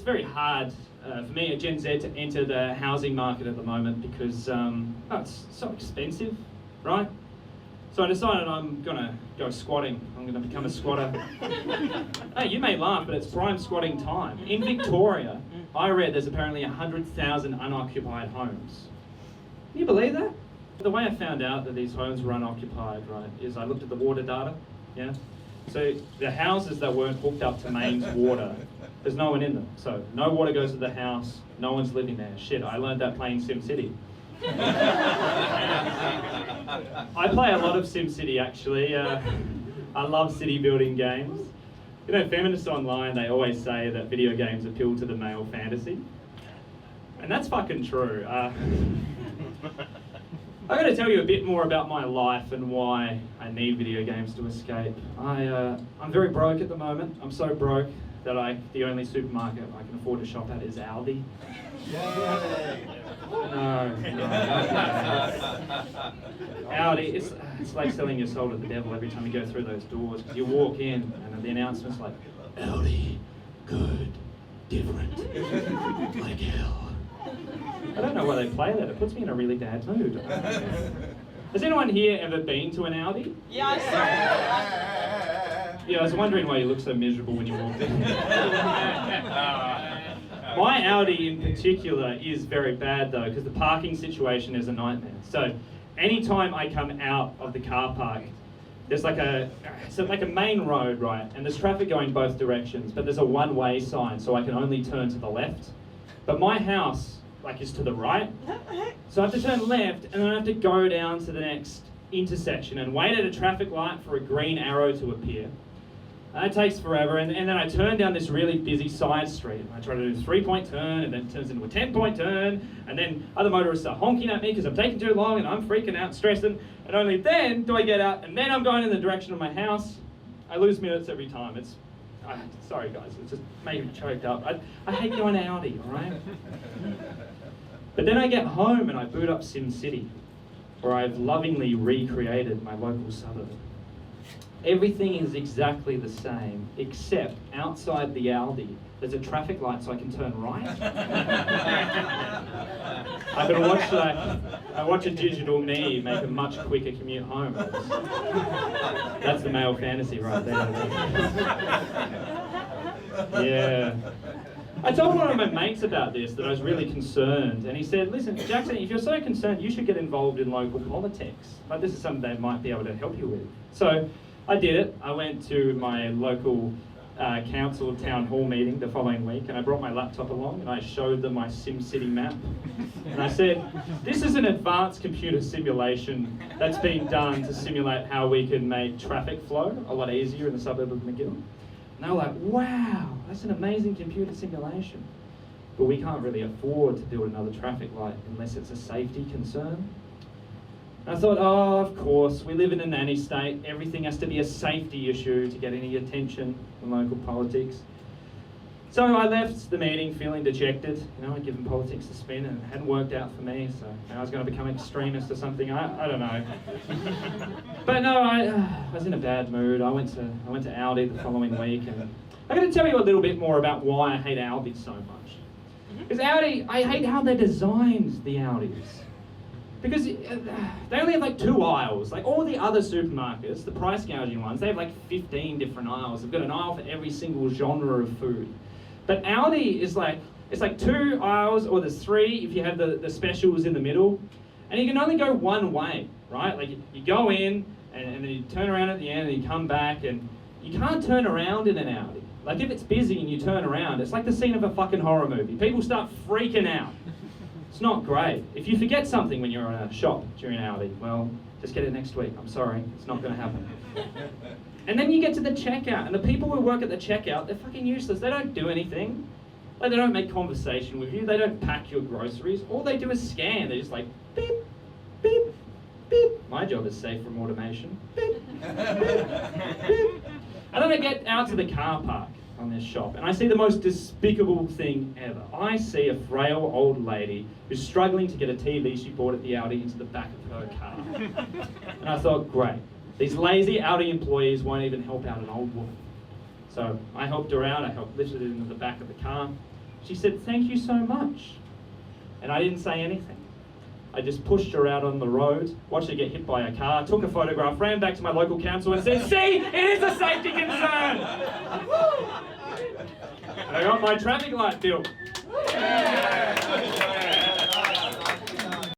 very hard for me at Gen Z to enter the housing market at the moment because it's so expensive, right? So I decided I'm gonna go squatting. I'm gonna become a squatter. Hey, you may laugh, but it's prime squatting time. In Victoria, I read there's apparently 100,000 unoccupied homes. Can you believe that? The way I found out that these homes were unoccupied, right, is I looked at the water data, yeah? So the houses that weren't hooked up to mains water, there's no one in them. So no water goes to the house, no one's living there. Shit, I learned that playing SimCity. I play a lot of SimCity actually. I love city building games. You know, feminists online, they always say that video games appeal to the male fantasy. And that's fucking true. I gotta tell you a bit more about my life and why I need video games to escape. I'm very broke at the moment. I'm so broke that the only supermarket I can afford to shop at is ALDI. No. ALDI, it's like selling your soul to the devil every time you go through those doors, because you walk in and the announcement's like, ALDI, good, different, like hell. I don't know why they play that. It puts me in a really bad mood. Has anyone here ever been to an ALDI? Yeah, I saw it. Yeah, I was wondering why you looked so miserable when you walked in. My ALDI in particular is very bad though, because the parking situation is a nightmare. So anytime I come out of the car park, there's like a main road, right? And there's traffic going both directions, but there's a one-way sign, so I can only turn to the left. But my house, is to the right. So I have to turn left, and then I have to go down to the next intersection and wait at a traffic light for a green arrow to appear. That takes forever, and then I turn down this really busy side street. I try to do a 3-point turn, and then it turns into a 10-point turn, and then other motorists are honking at me because I'm taking too long, and I'm freaking out, stressing, and only then do I get out, and then I'm going in the direction of my house. I lose minutes every time. Sorry guys, it's just made me choked up. I hate going to ALDI, alright? But then I get home and I boot up SimCity, where I've lovingly recreated my local suburb. Everything is exactly the same, except outside the ALDI, there's a traffic light so I can turn right. I watch a digital me make a much quicker commute home. That's the male fantasy right there. Yeah. I told one of my mates about this, that I was really concerned, and he said, listen, Jackson, if you're so concerned, you should get involved in local politics. Like, this is something they might be able to help you with. So I did it. I went to my local council town hall meeting the following week, and I brought my laptop along and I showed them my SimCity map. And I said, this is an advanced computer simulation that's been done to simulate how we can make traffic flow a lot easier in the suburb of McGill. And they were like, wow, that's an amazing computer simulation. But we can't really afford to build another traffic light unless it's a safety concern. And I thought, oh, of course, we live in a nanny state. Everything has to be a safety issue to get any attention in local politics. So I left the meeting feeling dejected. I'd given politics a spin and it hadn't worked out for me, so I was going to become an extremist or something. I don't know. But no, I was in a bad mood. I went to ALDI the following week, and I'm going to tell you a little bit more about why I hate ALDI so much. Because ALDI, I hate how they designed the ALDIs. Because they only have 2 aisles. Like all the other supermarkets, the price gouging ones, they have 15 different aisles. They've got an aisle for every single genre of food. But ALDI is it's 2 aisles, or there's 3 if you have the specials in the middle. And you can only go one way, right? You go in and then you turn around at the end and you come back, and you can't turn around in an ALDI. If it's busy and you turn around, it's like the scene of a fucking horror movie. People start freaking out. It's not great. If you forget something when you're in a shop during ALDI, well, just get it next week. I'm sorry, it's not going to happen. And then you get to the checkout, and the people who work at the checkout, they're fucking useless. They don't do anything. They don't make conversation with you. They don't pack your groceries. All they do is scan. They're just like, beep, beep, beep. My job is safe from automation. Beep, beep, beep. And then I get out to the car park on this shop, and I see the most despicable thing ever. I see a frail old lady who's struggling to get a TV she bought at the ALDI into the back of her car. And I thought, great. These lazy ALDI employees won't even help out an old woman. So I helped her out. I helped lift her into the back of the car. She said, "Thank you so much." And I didn't say anything. I just pushed her out on the road, watched her get hit by a car, took a photograph, ran back to my local council and said, "See, it is a safety concern." And I got my traffic light bill.